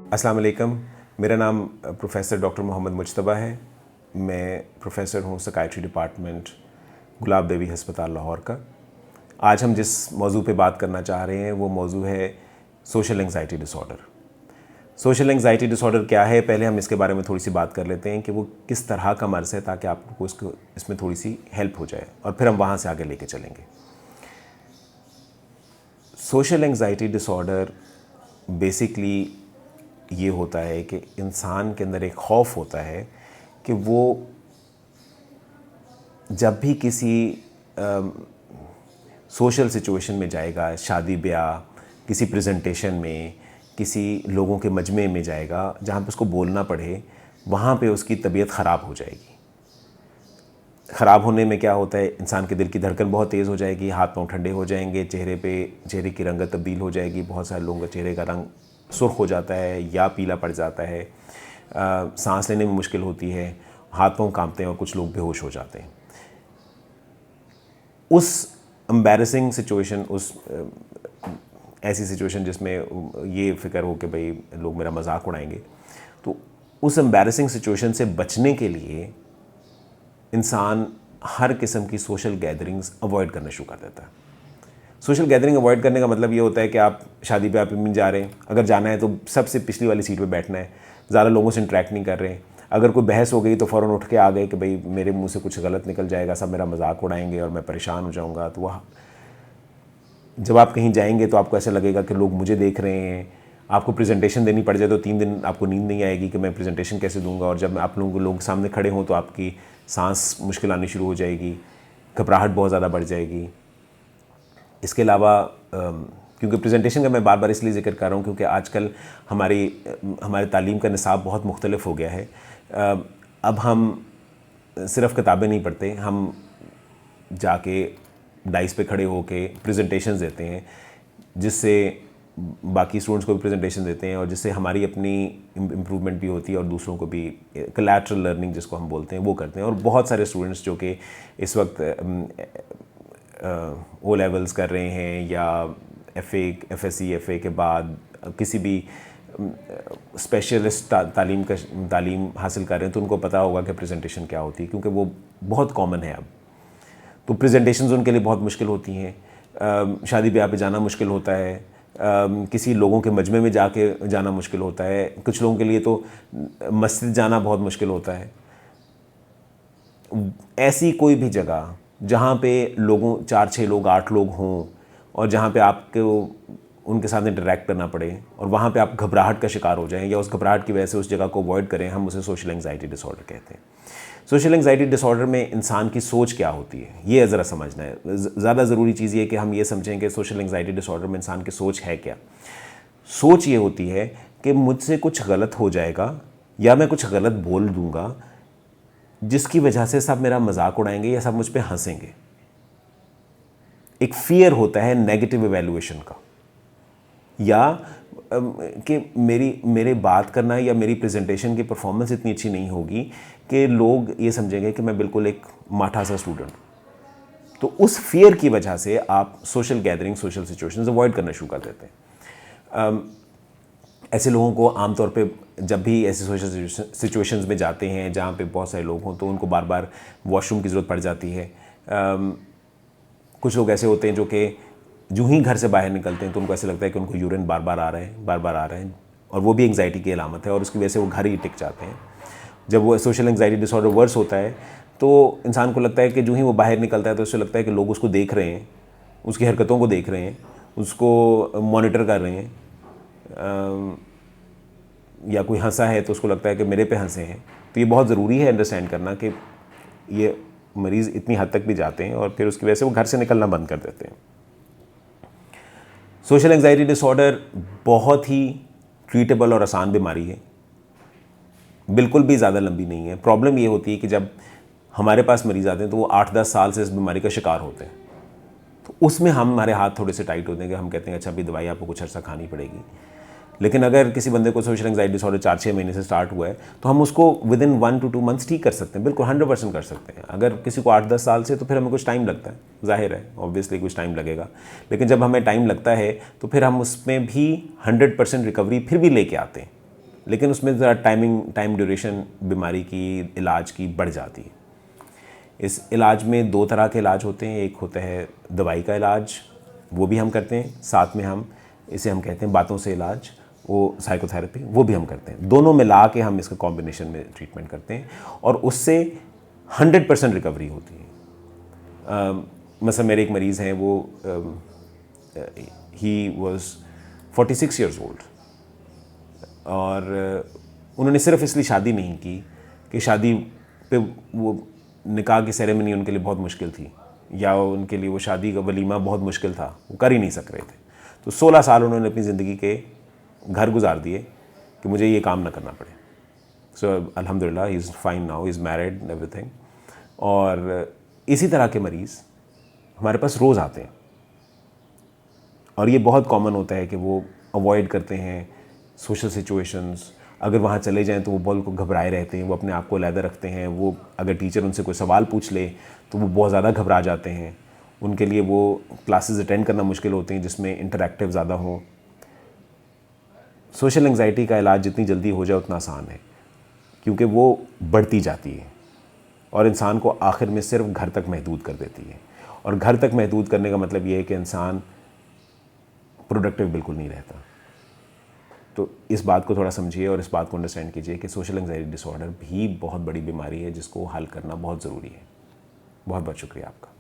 अस्सलाम वालेकुम। मेरा नाम प्रोफेसर डॉक्टर मोहम्मद मुज्तबा है। मैं प्रोफेसर हूँ साइकाइट्री डिपार्टमेंट गुलाब देवी हस्पताल लाहौर का। आज हम जिस मौजू पे बात करना चाह रहे हैं वो मौजू है social anxiety disorder. Social anxiety disorder क्या है, पहले हम इसके बारे में थोड़ी सी बात कर लेते हैं कि वो किस तरह का मर्ज़ है, ताकि आपको इसमें थोड़ी सी हेल्प हो जाए और फिर हम वहाँ से आगे लेके चलेंगे। सोशल एंग्जाइटी डिसऑर्डर बेसिकली ये होता है कि इंसान के अंदर एक खौफ होता है कि वो जब भी किसी सोशल सिचुएशन में जाएगा, शादी ब्याह, किसी प्रेजेंटेशन में, किसी लोगों के मजमे में जाएगा जहाँ पे उसको बोलना पड़े, वहाँ पे उसकी तबीयत ख़राब हो जाएगी। ख़राब होने में क्या होता है, इंसान के दिल की धड़कन बहुत तेज़ हो जाएगी, हाथ पांव ठंडे हो जाएंगे, चेहरे की रंगत तब्दील हो जाएगी। बहुत सारे लोगों का चेहरे का रंग सुर्ख हो जाता है या पीला पड़ जाता है, सांस लेने में मुश्किल होती है, हाथ पांव कांपते हैं और कुछ लोग बेहोश हो जाते हैं। उस एम्बैरेसिंग सिचुएशन, ऐसी सिचुएशन जिसमें ये फ़िक्र हो कि भाई लोग मेरा मजाक उड़ाएंगे, तो उस एम्बैरेसिंग सिचुएशन से बचने के लिए इंसान हर किस्म की सोशल गैदरिंग्स अवॉइड करना शुरू कर देता है। सोशल गैदरिंग अवॉइड करने का मतलब ये होता है कि आप शादी ब्याह में जा रहे हैं, अगर जाना है तो सबसे पिछली वाली सीट पे बैठना है, ज़्यादा लोगों से इंटरेक्ट नहीं कर रहे हैं। अगर कोई बहस हो गई तो फ़ौरन उठ के आ गए कि भाई मेरे मुंह से कुछ गलत निकल जाएगा, सब मेरा मजाक उड़ाएंगे और मैं परेशान हो जाऊँगा। तो वह जब आप कहीं जाएंगे तो आपको ऐसा लगेगा कि लोग मुझे देख रहे हैं। आपको प्रेजेंटेशन देनी पड़ जाए तो 3 दिन आपको नींद नहीं आएगी कि मैं प्रेजेंटेशन कैसे दूंगा, और जब आप लोग सामने खड़े हों तो आपकी सांस मुश्किल आनी शुरू हो जाएगी, घबराहट बहुत ज़्यादा बढ़ जाएगी। इसके अलावा क्योंकि प्रेजेंटेशन का मैं बार बार इसलिए जिक्र कर रहा हूँ क्योंकि आजकल हमारे तालीम का निसाब बहुत मुख्तलिफ हो गया है। अब हम सिर्फ़ किताबें नहीं पढ़ते, हम जाके डाइस पे खड़े होके प्रेजेंटेशंस देते हैं, जिससे बाकी स्टूडेंट्स को भी प्रेजेंटेशन देते हैं और जिससे हमारी अपनी इम्प्रूवमेंट भी होती है और दूसरों को भी कोलैटरल लर्निंग जिसको हम बोलते हैं वो करते हैं। और बहुत सारे स्टूडेंट्स जो कि इस वक्त ओ लेवल्स कर रहे हैं या एफएससी एफए के बाद किसी भी स्पेशलिस्ट तालीम हासिल कर रहे हैं, तो उनको पता होगा कि प्रेजेंटेशन क्या होती है, क्योंकि वो बहुत कॉमन है अब। तो प्रेजेंटेशंस उनके लिए बहुत मुश्किल होती हैं। शादी ब्याह पे जाना मुश्किल होता है, किसी लोगों के मजमे में जाके जाना मुश्किल होता है, कुछ लोगों के लिए तो मस्जिद जाना बहुत मुश्किल होता है। ऐसी कोई भी जगह जहाँ पे 4-6 लोग 8 लोग हों और जहाँ पे आपको उनके साथ इंटरेक्ट करना पड़े और वहाँ पे आप घबराहट का शिकार हो जाएं या उस घबराहट की वजह से उस जगह को अवॉइड करें, हम उसे सोशल एंग्जाइटी डिसऑर्डर कहते हैं। सोशल एंग्जाइटी डिसऑर्डर में इंसान की सोच क्या होती है ये ज़रा समझना है। ज़्यादा ज़रूरी चीज़ ये कि हम ये समझें कि सोशल एंग्जाइटी डिसऑर्डर में इंसान की सोच है क्या। सोच ये होती है कि मुझसे कुछ गलत हो जाएगा या मैं कुछ गलत बोल दूंगा जिसकी वजह से सब मेरा मजाक उड़ाएंगे या सब मुझ पर हंसेंगे। एक फियर होता है नेगेटिव इवैल्यूएशन का, या कि मेरे बात करना या मेरी प्रेजेंटेशन की परफॉर्मेंस इतनी अच्छी नहीं होगी कि लोग ये समझेंगे कि मैं बिल्कुल एक माठा सा स्टूडेंट। तो उस फियर की वजह से आप social gathering, social situations avoid करना शुरू कर देते हैं। ऐसे लोगों को आमतौर पे जब भी ऐसे सोशल सिचुएशंस में जाते हैं जहाँ पे बहुत सारे लोग हों तो उनको बार बार वॉशरूम की ज़रूरत पड़ जाती है। कुछ लोग ऐसे होते हैं जो कि यूँ ही घर से बाहर निकलते हैं तो उनको ऐसे लगता है कि उनको यूरिन बार बार आ रहे हैं, और वो भी एंग्जाइटी की अलामत है और उसकी वजह से वो घर ही टिक जाते हैं। जब वो सोशल एंग्जाइटी डिसऑर्डर वर्स होता है तो इंसान को लगता है कि जो ही वो बाहर निकलता है तो उससे लगता है कि लोग उसको देख रहे हैं, उसकी हरकतों को देख रहे हैं, उसको मॉनिटर कर रहे हैं, या कोई हंसा है तो उसको लगता है कि मेरे पे हंसे हैं। तो ये बहुत ज़रूरी है अंडरस्टैंड करना कि ये मरीज़ इतनी हद तक भी जाते हैं और फिर उसकी वजह से वो घर से निकलना बंद कर देते हैं। सोशल एंग्जाइटी डिसऑर्डर बहुत ही ट्रीटेबल और आसान बीमारी है, बिल्कुल भी ज़्यादा लंबी नहीं है। प्रॉब्लम ये होती है कि जब हमारे पास मरीज़ आते हैं तो वो 8-10 साल से इस बीमारी का शिकार होते हैं, तो उसमें हमारे हाथ थोड़े से टाइट होते हैं कि हम कहते हैं अच्छा अभी दवाई आपको कुछ अर्सा खानी पड़ेगी। लेकिन अगर किसी बंदे को सोशल एंग्जाइटी डिसऑर्डर 4-6 महीने से स्टार्ट हुआ है तो हम उसको विद इन 1 to 2 मंथ्स ठीक कर सकते हैं, बिल्कुल 100% कर सकते हैं। अगर किसी को 8-10 साल से तो फिर हमें कुछ टाइम लगता है, जाहिर है ऑब्वियसली कुछ टाइम लगेगा, लेकिन जब हमें टाइम लगता है तो फिर हम उसमें भी 100% रिकवरी फिर भी लेके आते हैं। लेकिन उसमें ज़रा टाइम ड्यूरेशन बीमारी की, इलाज की बढ़ जाती है। इस इलाज में 2 तरह के इलाज होते हैं। एक होता है दवाई का इलाज, वो भी हम करते हैं, साथ में हम कहते हैं बातों से इलाज, वो साइकोथेरेपी, वो भी हम करते हैं। दोनों मिला के हम इसका कॉम्बिनेशन में ट्रीटमेंट करते हैं और उससे 100% रिकवरी होती है। मतलब मेरे एक मरीज़ हैं, वो ही वॉज 46 ईयर्स ओल्ड और उन्होंने सिर्फ इसलिए शादी नहीं की कि शादी पे वो निकाह की सेरेमनी उनके लिए बहुत मुश्किल थी, या उनके लिए वो शादी का वलीमा बहुत मुश्किल था, वो कर ही नहीं सक रहे थे। तो 16 साल उन्होंने अपनी ज़िंदगी के घर गुजार दिए कि मुझे ये काम ना करना पड़े। सो अल्हम्दुलिल्लाह he is fine now, he is married everything. और इसी तरह के मरीज़ हमारे पास रोज़ आते हैं और ये बहुत कॉमन होता है कि वो अवॉइड करते हैं सोशल सिचुएशंस। अगर वहाँ चले जाएं तो वो बहुत घबराए रहते हैं, वो अपने आप को अलहदा रखते हैं। वो अगर टीचर उनसे कोई सवाल पूछ ले तो वो बहुत ज़्यादा घबरा जाते हैं। उनके लिए वो क्लासेस अटेंड करना मुश्किल होते हैं जिसमें इंटरैक्टिव ज़्यादा हो। सोशल एंग्जाइटी का इलाज जितनी जल्दी हो जाए उतना आसान है, क्योंकि वो बढ़ती जाती है और इंसान को आखिर में सिर्फ घर तक महदूद कर देती है। और घर तक महदूद करने का मतलब ये है कि इंसान प्रोडक्टिव बिल्कुल नहीं रहता। तो इस बात को थोड़ा समझिए और इस बात को अंडरस्टैंड कीजिए कि सोशल एंग्जाइटी डिसऑर्डर भी बहुत बड़ी बीमारी है जिसको हल करना बहुत ज़रूरी है। बहुत बहुत शुक्रिया आपका।